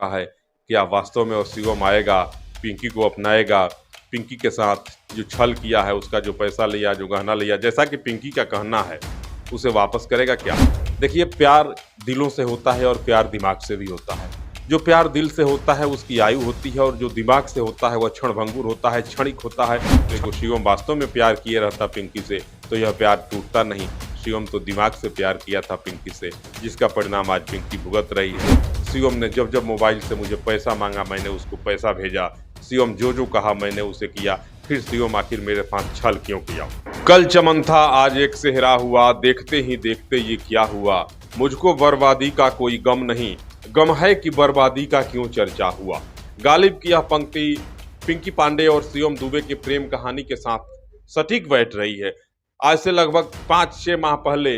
चुका है। क्या वास्तव में वो शिवम आएगा, पिंकी को अपनाएगा, पिंकी के साथ जो छल किया है, उसका जो पैसा लिया, जो गहना लिया, जैसा कि पिंकी का कहना है, उसे वापस करेगा क्या? देखिए, प्यार दिलों से होता है और प्यार दिमाग से भी होता है। जो प्यार दिल से होता है उसकी आयु होती है, और जो दिमाग से होता है वह क्षणभंगुर होता है, क्षणिक होता है। देखो, शिवम वास्तव में प्यार किए रहता पिंकी से तो यह प्यार टूटता नहीं। शिवम तो दिमाग से प्यार किया था पिंकी से, जिसका परिणाम आज पिंकी भुगत रही है। शिवम ने जब जब मोबाइल से मुझे पैसा मांगा, मैंने उसको पैसा भेजा। शिवम जो जो कहा मैंने उसे किया। फिर शिवम आखिर मेरे साथ छल क्यों किया? कल चमन था, आज एक सेहरा हुआ, देखते ही देखते ये क्या हुआ। मुझको बर्बादी का कोई गम नहीं, गम है कि बर्बादी का क्यों चर्चा हुआ। गालिब की यह पंक्ति पिंकी पांडे और शिवम दुबे की प्रेम कहानी के साथ सटीक बैठ रही है। आज से लगभग 5-6 माह पहले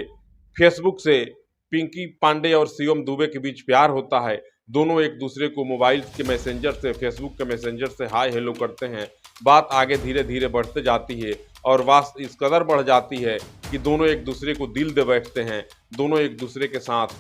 फेसबुक से पिंकी पांडे और शिवम दुबे के बीच प्यार होता है। दोनों एक दूसरे को मोबाइल के मैसेंजर से, फेसबुक के मैसेंजर से हाय हेलो करते हैं। बात आगे धीरे धीरे बढ़ते जाती है और बात इस कदर बढ़ जाती है कि दोनों एक दूसरे को दिल दे बैठते हैं। दोनों एक दूसरे के साथ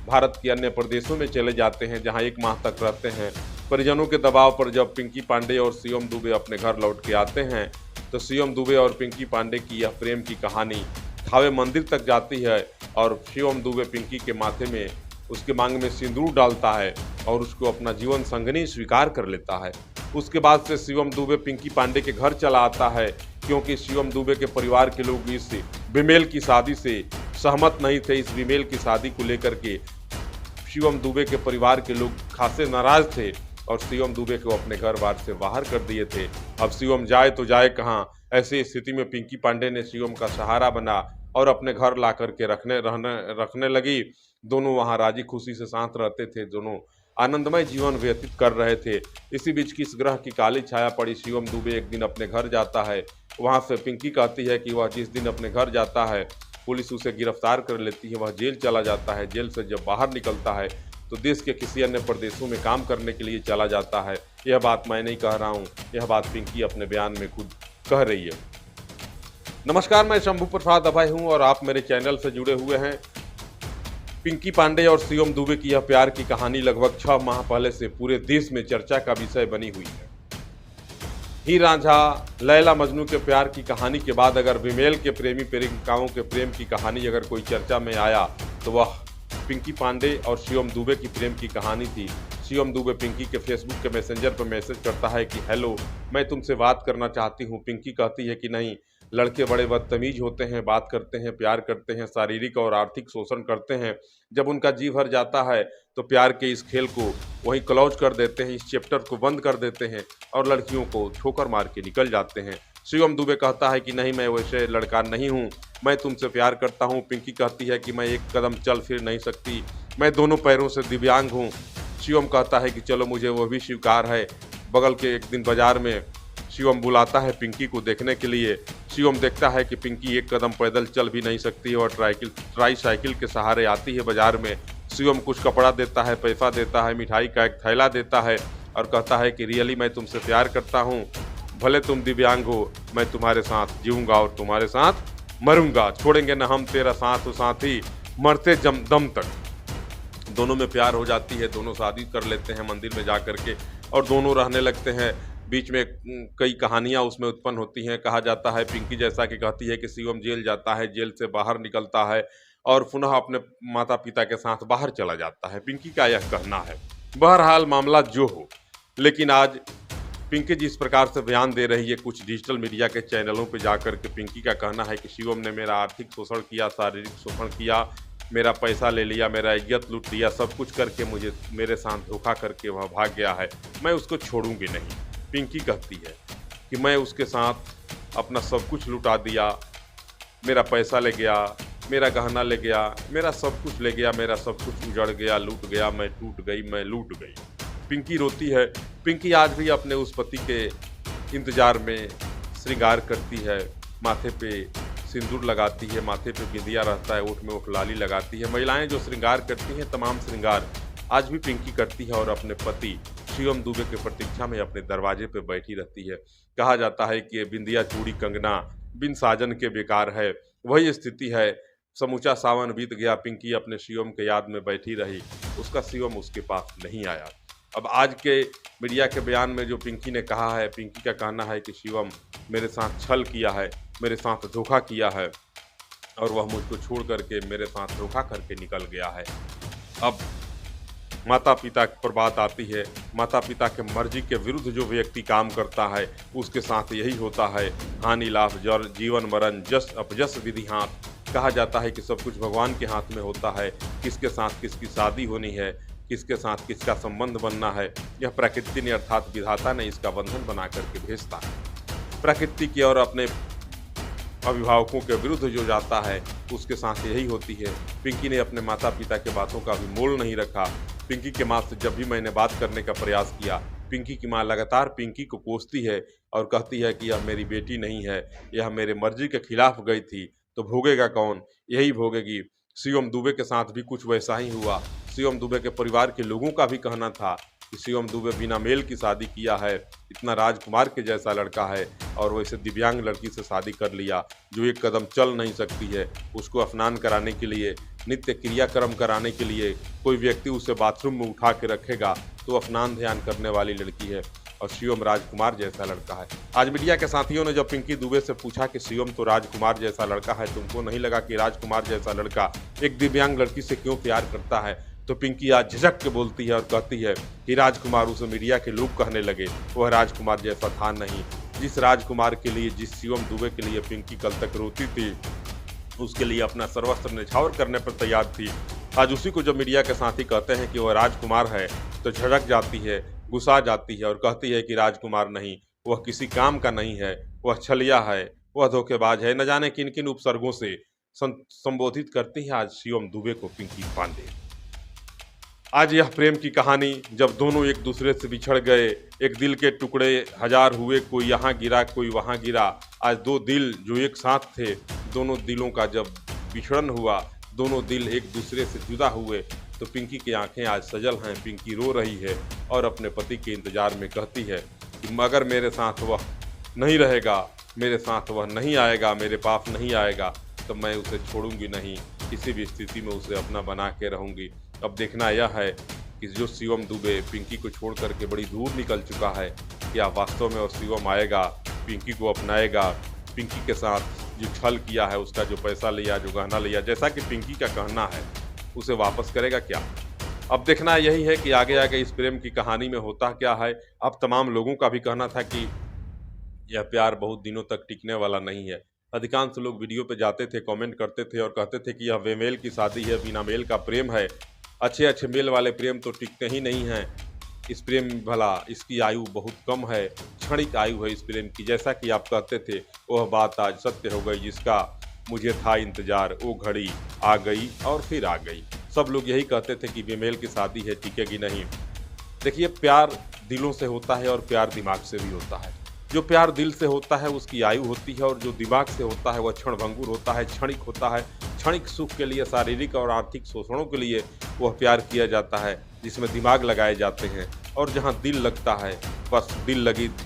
भारत के अन्य प्रदेशों में चले जाते हैं, जहां 1 माह तक रहते हैं। परिजनों के दबाव पर जब पिंकी पांडे और शिवम दुबे अपने घर लौट के आते हैं, तो शिवम दुबे और पिंकी पांडे की यह प्रेम की कहानी थावे मंदिर तक जाती है और शिवम दुबे पिंकी के माथे में, उसके मांग में सिंदूर डालता है और उसको अपना जीवन संगनी स्वीकार कर लेता है। उसके बाद से शिवम दुबे पिंकी पांडे के घर चला आता है, क्योंकि शिवम दुबे के परिवार के लोग इस विमेल की शादी से सहमत नहीं थे। इस विमेल की शादी को लेकर के शिवम दुबे के परिवार के लोग खासे नाराज थे और शिवम दुबे को अपने घर बार से बाहर कर दिए थे। अब शिवम जाए तो जाए कहाँ? ऐसी स्थिति में पिंकी पांडे ने शिवम का सहारा बना और अपने घर ला करके रखने लगी। दोनों वहाँ राजी खुशी से साथ रहते थे, दोनों आनंदमय जीवन व्यतीत कर रहे थे। इसी बीच किस ग्रह की काली छाया पड़ी, शिवम दुबे एक दिन अपने घर जाता है। वहाँ से पिंकी कहती है कि वह जिस दिन अपने घर जाता है, पुलिस उसे गिरफ्तार कर लेती है। वह जेल चला जाता है। जेल से जब बाहर निकलता है तो देश के किसी अन्य प्रदेशों में काम करने के लिए चला जाता है। यह बात मैं नहीं कह रहा हूँ, यह बात पिंकी अपने बयान में खुद कह रही है। नमस्कार, मैं शंभू प्रसाद अभय हूँ और आप मेरे चैनल से जुड़े हुए हैं। पिंकी पांडे और शिवम दुबे की यह प्यार की कहानी लगभग 6 माह पहले से पूरे देश में चर्चा का विषय बनी हुई है। हीर रांझा, लैला मजनू के प्यार की कहानी के बाद अगर विमेल के प्रेमी प्रेमिकाओं के प्रेम की कहानी अगर कोई चर्चा में आया तो वह पिंकी पांडे और शिवम दुबे की प्रेम की कहानी थी। शिवम दुबे पिंकी के फेसबुक के मैसेंजर पर मैसेज करता है कि हेलो, मैं तुमसे बात करना चाहती हूँ। पिंकी कहती है कि नहीं, लड़के बड़े बदतमीज होते हैं, बात करते हैं, प्यार करते हैं, शारीरिक और आर्थिक शोषण करते हैं। जब उनका जी भर जाता है तो प्यार के इस खेल को वहीं क्लोज कर देते हैं, इस चैप्टर को बंद कर देते हैं और लड़कियों को ठोकर मार के निकल जाते हैं। शिवम दुबे कहता है कि नहीं, मैं वैसे लड़का नहीं हूँ, मैं तुमसे प्यार करता हूँ। पिंकी कहती है कि मैं एक कदम चल फिर नहीं सकती, मैं दोनों पैरों से दिव्यांग हूँ। शिवम कहता है कि चलो, मुझे वह भी स्वीकार है। बगल के एक दिन बाजार में शिवम बुलाता है पिंकी को देखने के लिए। शिवम देखता है कि पिंकी एक कदम पैदल चल भी नहीं सकती और ट्राईसाइकिल के सहारे आती है बाजार में। शिवम कुछ कपड़ा देता है, पैसा देता है, मिठाई का एक थैला देता है और कहता है कि रियली मैं तुमसे प्यार करता हूँ, भले तुम दिव्यांग हो, मैं तुम्हारे साथ जीऊँगा और तुम्हारे साथ मरूंगा, छोड़ेंगे न हम तेरा साथ, साथी मरते दम तक। दोनों में प्यार हो जाती है, दोनों शादी कर लेते हैं मंदिर में जा करके और दोनों रहने लगते हैं। बीच में कई कहानियां उसमें उत्पन्न होती हैं। कहा जाता है, पिंकी जैसा कि कहती है कि शिवम जेल जाता है, जेल से बाहर निकलता है और पुनः अपने माता पिता के साथ बाहर चला जाता है, पिंकी का यह कहना है। बहरहाल मामला जो हो, लेकिन आज पिंकी जिस प्रकार से बयान दे रही है कुछ डिजिटल मीडिया के चैनलों पर जाकर के, पिंकी का कहना है कि शिवम ने मेरा आर्थिक शोषण किया, शारीरिक शोषण किया, मेरा पैसा ले लिया, मेरा इज्जत लूट लिया, सब कुछ करके मुझे मेरे साथ धोखा करके वह भाग गया है, मैं उसको छोड़ूंगी नहीं। पिंकी कहती है कि मैं उसके साथ अपना सब कुछ लुटा दिया, मेरा पैसा ले गया, मेरा गहना ले गया, मेरा सब कुछ ले गया, मेरा सब कुछ उजड़ गया, लूट गया, मैं टूट गई, मैं लूट गई। पिंकी रोती है। पिंकी आज भी अपने उस पति के इंतजार में श्रृंगार करती है, माथे पे सिंदूर लगाती है, माथे पे बिंदिया रहता है, ओठ में ओठ लाली लगाती है। महिलाएं जो श्रृंगार करती हैं, तमाम श्रृंगार आज भी पिंकी करती है और अपने पति शिवम दुबे की प्रतीक्षा में अपने दरवाजे पे बैठी रहती है। कहा जाता है कि बिंदिया चूड़ी कंगना बिन साजन के बेकार है, वही स्थिति है। समूचा सावन बीत गया, पिंकी अपने शिवम के याद में बैठी रही, उसका शिवम उसके पास नहीं आया। अब आज के मीडिया के बयान में जो पिंकी ने कहा है, पिंकी का कहना है कि शिवम मेरे साथ छल किया है, मेरे साथ धोखा किया है और वह मुझको छोड़ करके मेरे साथ धोखा करके निकल गया है। अब माता पिता पर बात आती है। माता पिता के मर्जी के विरुद्ध जो व्यक्ति काम करता है उसके साथ यही होता है। हानि लाभ जर जीवन मरण जस अपजस विधि हाथ। कहा जाता है कि सब कुछ भगवान के हाथ में होता है। किसके साथ किसकी शादी होनी है, किसके साथ किसका संबंध बनना है, यह प्रकृति ने अर्थात विधाता ने इसका बंधन बना करके भेजता है। प्रकृति की और अपने अभिभावकों के विरुद्ध जो जाता है उसके साथ यही होती है। पिंकी ने अपने माता पिता के बातों का भी मोल नहीं रखा। पिंकी के माँ से जब भी मैंने बात करने का प्रयास किया, पिंकी की माँ लगातार पिंकी को कोसती है और कहती है कि यह मेरी बेटी नहीं है, यह मेरे मर्जी के खिलाफ गई थी, तो भोगेगा कौन? यही भोगेगी। शिवम दुबे के साथ भी कुछ वैसा ही हुआ। शिवम दुबे के परिवार के लोगों का भी कहना था कि शिवम दुबे बिना मेल की शादी किया है, इतना राजकुमार के जैसा लड़का है और वैसे दिव्यांग लड़की से शादी कर लिया जो एक कदम चल नहीं सकती है। उसको स्नान कराने के लिए, नित्य क्रियाक्रम कराने के लिए कोई व्यक्ति उसे बाथरूम में उठा के रखेगा तो स्नान ध्यान करने वाली लड़की है और शिवम राजकुमार जैसा लड़का है। आज मीडिया के साथियों ने जब पिंकी दुबे से पूछा कि शिवम तो राजकुमार जैसा लड़का है, तुमको नहीं लगा कि राजकुमार जैसा लड़का एक दिव्यांग लड़की से क्यों प्यार करता है? तो पिंकी आज झिझक के बोलती है और कहती है कि राजकुमार, उसे मीडिया के लोग कहने लगे, वह राजकुमार जैसा था नहीं। जिस राजकुमार के लिए, जिस शिवम दुबे के लिए पिंकी कल तक रोती थी, उसके लिए अपना सर्वस्त्र न्यौछावर करने पर तैयार थी, आज उसी को जब मीडिया के साथी कहते हैं कि वह राजकुमार है तो झड़क जाती है, गुस्सा जाती है और कहती है कि राजकुमार नहीं, वह किसी काम का नहीं है, वह छलिया है, वह धोखेबाज है। न जाने किन किन उपसर्गों से संबोधित करती है आज शिवम दुबे को पिंकी पांडे। आज यह प्रेम की कहानी, जब दोनों एक दूसरे से बिछड़ गए, एक दिल के टुकड़े हजार हुए, कोई यहाँ गिरा कोई वहाँ गिरा। आज दो दिल जो एक साथ थे, दोनों दिलों का जब बिछड़न हुआ, दोनों दिल एक दूसरे से जुदा हुए, तो पिंकी की आंखें आज सजल हैं। पिंकी रो रही है और अपने पति के इंतजार में कहती है कि मगर मेरे साथ वह नहीं रहेगा, मेरे साथ वह नहीं आएगा, मेरे पास नहीं आएगा, तो मैं उसे छोड़ूंगी नहीं, किसी भी स्थिति में उसे अपना बना के रहूंगी। अब देखना यह है कि जो शिवम दुबे पिंकी को छोड़ करके बड़ी दूर निकल चुका है, क्या वास्तव में वो शिवम आएगा, पिंकी को अपनाएगा, पिंकी के साथ जो छल किया है, उसका जो पैसा लिया, जो गहना लिया, जैसा कि पिंकी का कहना है, उसे वापस करेगा क्या? अब देखना यही है कि आगे आगे इस प्रेम की कहानी में होता क्या है। अब तमाम लोगों का भी कहना था कि यह प्यार बहुत दिनों तक टिकने वाला नहीं है। अधिकांश लोग वीडियो पे जाते थे, कमेंट करते थे और कहते थे कि यह बेमेल की शादी है, बिना मेल का प्रेम है। अच्छे अच्छे मेल वाले प्रेम तो टिकते ही नहीं हैं। इस प्रेम भला इसकी आयु बहुत कम है, क्षणिक आयु है इस प्रेम की। जैसा कि आप कहते थे, वह बात आज सत्य हो गई जिसका मुझे था इंतजार, वो घड़ी आ गई और फिर आ गई। सब लोग यही कहते थे कि बेमेल की शादी है, टिकेगी नहीं। देखिए, प्यार दिलों से होता है और प्यार दिमाग से भी होता है। जो प्यार दिल से होता है उसकी आयु होती है और जो दिमाग से होता है वह क्षणभंगुर होता है, क्षणिक होता है। क्षणिक सुख के लिए, शारीरिक और आर्थिक शोषणों के लिए वह प्यार किया जाता है जिसमें दिमाग लगाए जाते हैं। और जहां दिल लगता है, बस दिल लगी